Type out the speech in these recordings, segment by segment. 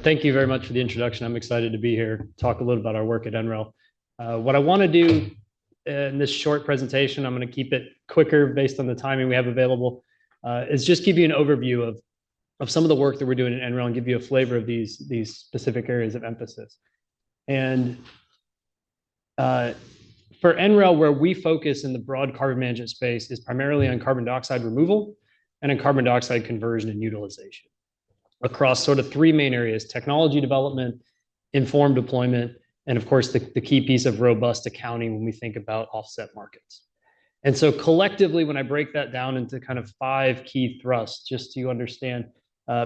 thank you very much for the introduction. I'm excited to be here, talk a little about our work at NREL. What I want to do in this short presentation, I'm going to keep it quicker based on the timing we have available, is just give you an overview of some of the work that we're doing at NREL and give you a flavor of these specific areas of emphasis. And for NREL, where we focus in the broad carbon management space is primarily on carbon dioxide removal and on carbon dioxide conversion and utilization across sort of three main areas: technology development, informed deployment, and of course, the key piece of robust accounting when we think about offset markets. And so collectively, when I break that down into kind of 5 key thrusts, just so you understand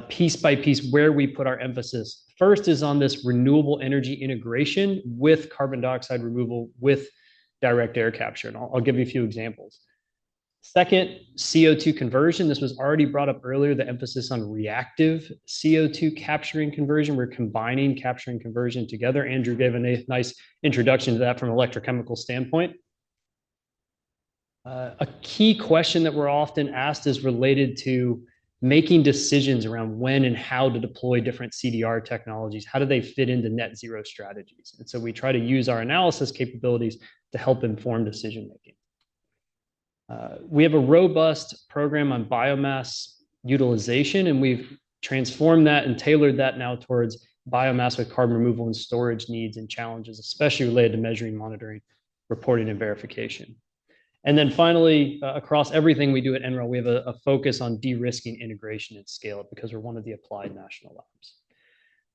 piece by piece where we put our emphasis. First is on this renewable energy integration with carbon dioxide removal with direct air capture. And I'll give you a few examples. Second, CO2 conversion. This was already brought up earlier, the emphasis on reactive CO2 capturing conversion. We're combining capture and conversion together. Andrew gave a nice introduction to that from an electrochemical standpoint. A key question that we're often asked is related to making decisions around when and how to deploy different CDR technologies. How do they fit into net zero strategies? And so we try to use our analysis capabilities to help inform decision making. We have a robust program on biomass utilization, and we've transformed that and tailored that now towards biomass with carbon removal and storage needs and challenges, especially related to measuring, monitoring, reporting, and verification. And then finally, across everything we do at NREL, we have a focus on de-risking integration and scale because we're one of the applied national labs.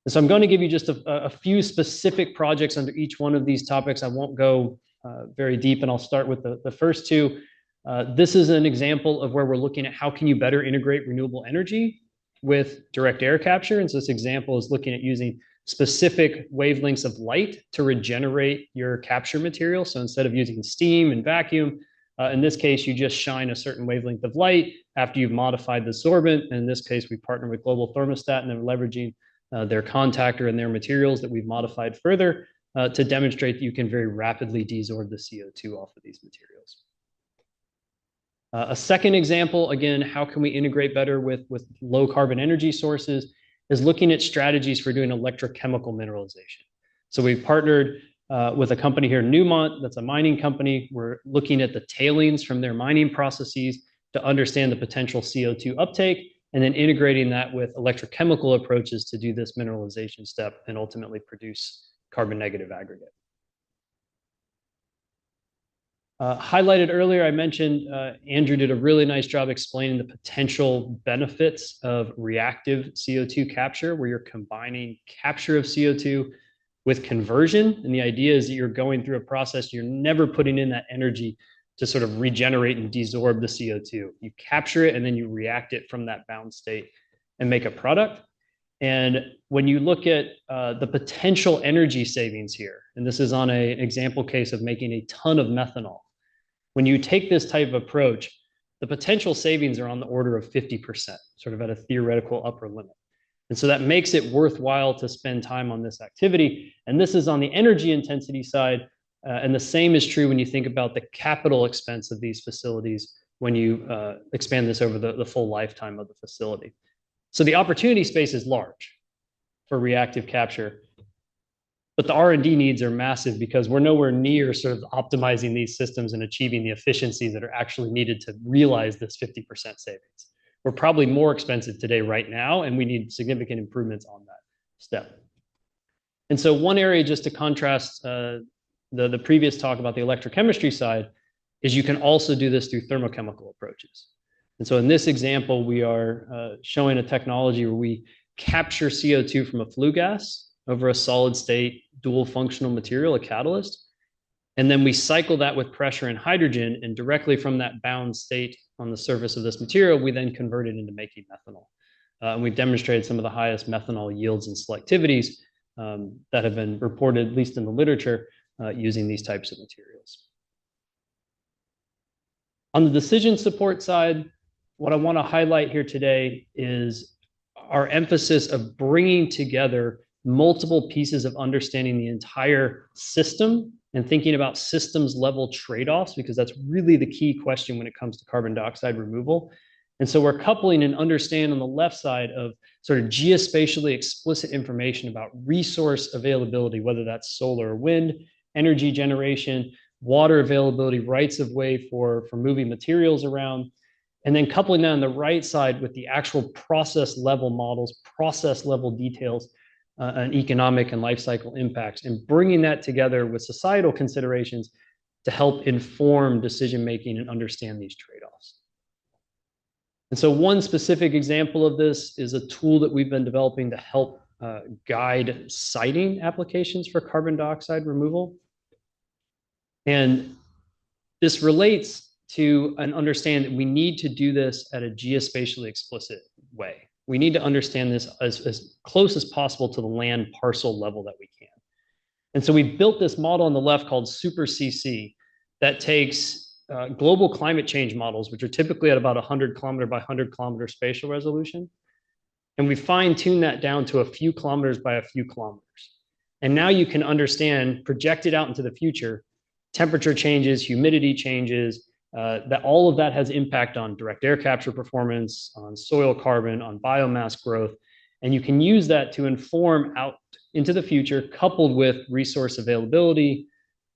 And so I'm going to give you just a few specific projects under each one of these topics. I won't go very deep, and I'll start with the first two. This is an example of where we're looking at how can you better integrate renewable energy with direct air capture. And so this example is looking at using specific wavelengths of light to regenerate your capture material. So instead of using steam and vacuum, in this case, you just shine a certain wavelength of light after you've modified the sorbent. And in this case, we partner with Global Thermostat, and they're leveraging their contactor and their materials that we've modified further to demonstrate that you can very rapidly desorb the CO2 off of these materials. A second example, again, how can we integrate better with low carbon energy sources, is looking at strategies for doing electrochemical mineralization. So we've partnered with a company here in Newmont, that's a mining company. We're looking at the tailings from their mining processes to understand the potential CO2 uptake, and then integrating that with electrochemical approaches to do this mineralization step and ultimately produce carbon negative aggregate. Highlighted earlier, I mentioned Andrew did a really nice job explaining the potential benefits of reactive CO2 capture, where you're combining capture of CO2 with conversion. And the idea is that you're going through a process, you're never putting in that energy to sort of regenerate and desorb the CO2. You capture it and then you react it from that bound state and make a product. And when you look at the potential energy savings here, and this is on an example case of making a ton of methanol. When you take this type of approach, the potential savings are on the order of 50%, sort of at a theoretical upper limit. And so that makes it worthwhile to spend time on this activity. And this is on the energy intensity side. And the same is true when you think about the capital expense of these facilities when you expand this over the full lifetime of the facility. So the opportunity space is large for reactive capture, but the R&D needs are massive because we're nowhere near sort of optimizing these systems and achieving the efficiencies that are actually needed to realize this 50% savings. We're probably more expensive today right now, and we need significant improvements on that step. And so one area, just to contrast the previous talk about the electrochemistry side, is you can also do this through thermochemical approaches. And so in this example, we are showing a technology where we capture CO2 from a flue gas over a solid state dual functional material, a catalyst. And then we cycle that with pressure and hydrogen, and directly from that bound state on the surface of this material, we then convert it into making methanol. And we've demonstrated some of the highest methanol yields and selectivities that have been reported, at least in the literature, using these types of materials. On the decision support side, what I want to highlight here today is our emphasis of bringing together multiple pieces of understanding the entire system and thinking about systems level trade-offs, because that's really the key question when it comes to carbon dioxide removal, And so we're coupling and understand on the left side of sort of geospatially explicit information about resource availability, whether that's solar or wind, energy generation, water availability, rights of way for moving materials around, and then coupling that on the right side with the actual process level models, process level details, and economic and life cycle impacts, and bringing that together with societal considerations to help inform decision making and understand these trade-offs. And so one specific example of this is a tool that we've been developing to help guide siting applications for carbon dioxide removal. And this relates to an understanding that we need to do this at a geospatially explicit way. We need to understand this as close as possible to the land parcel level that we can. And so we built this model on the left called Super CC that takes global climate change models, which are typically at about 100 kilometer by 100 kilometer spatial resolution. And we fine-tune that down to a few kilometers by a few kilometers. And now you can understand, projected out into the future, temperature changes, humidity changes, that all of that has impact on direct air capture performance, on soil carbon, on biomass growth. And you can use that to inform out into the future, coupled with resource availability,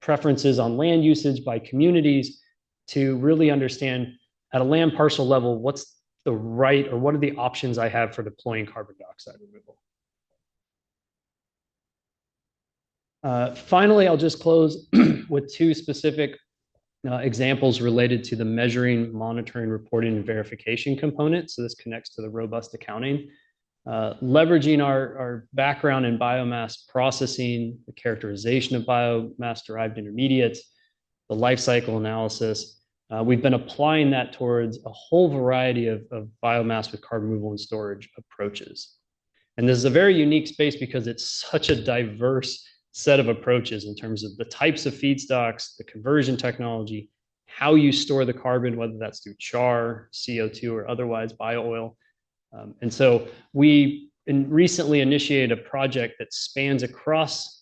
preferences on land usage by communities, to really understand at a land parcel level, what's the right, or what are the options I have for deploying carbon dioxide removal. Finally, I'll just close with two specific examples related to the measuring, monitoring, reporting, and verification component. So this connects to the robust accounting. Leveraging our background in biomass processing, the characterization of biomass-derived intermediates, the life cycle analysis, we've been applying that towards a whole variety of biomass with carbon removal and storage approaches. And this is a very unique space because it's such a diverse set of approaches in terms of the types of feedstocks, the conversion technology, how you store the carbon, whether that's through char, CO2, or otherwise bio-oil. And so we recently initiated a project that spans across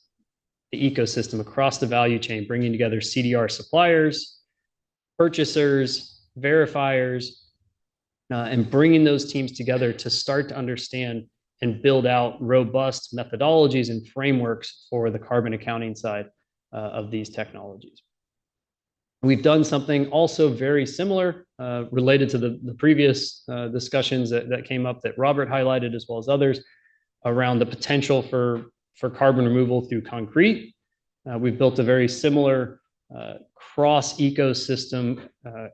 the ecosystem, across the value chain, bringing together CDR suppliers, purchasers, verifiers, and bringing those teams together to start to understand and build out robust methodologies and frameworks for the carbon accounting side of these technologies. We've done something also very similar related to the previous discussions that came up that Robert highlighted, as well as others, around the potential for carbon removal through concrete. We've built a very similar cross-ecosystem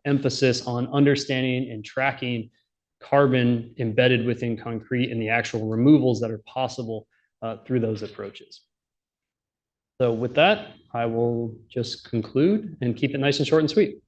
emphasis on understanding and tracking carbon embedded within concrete and the actual removals that are possible through those approaches. So with that, I will just conclude and keep it nice and short and sweet.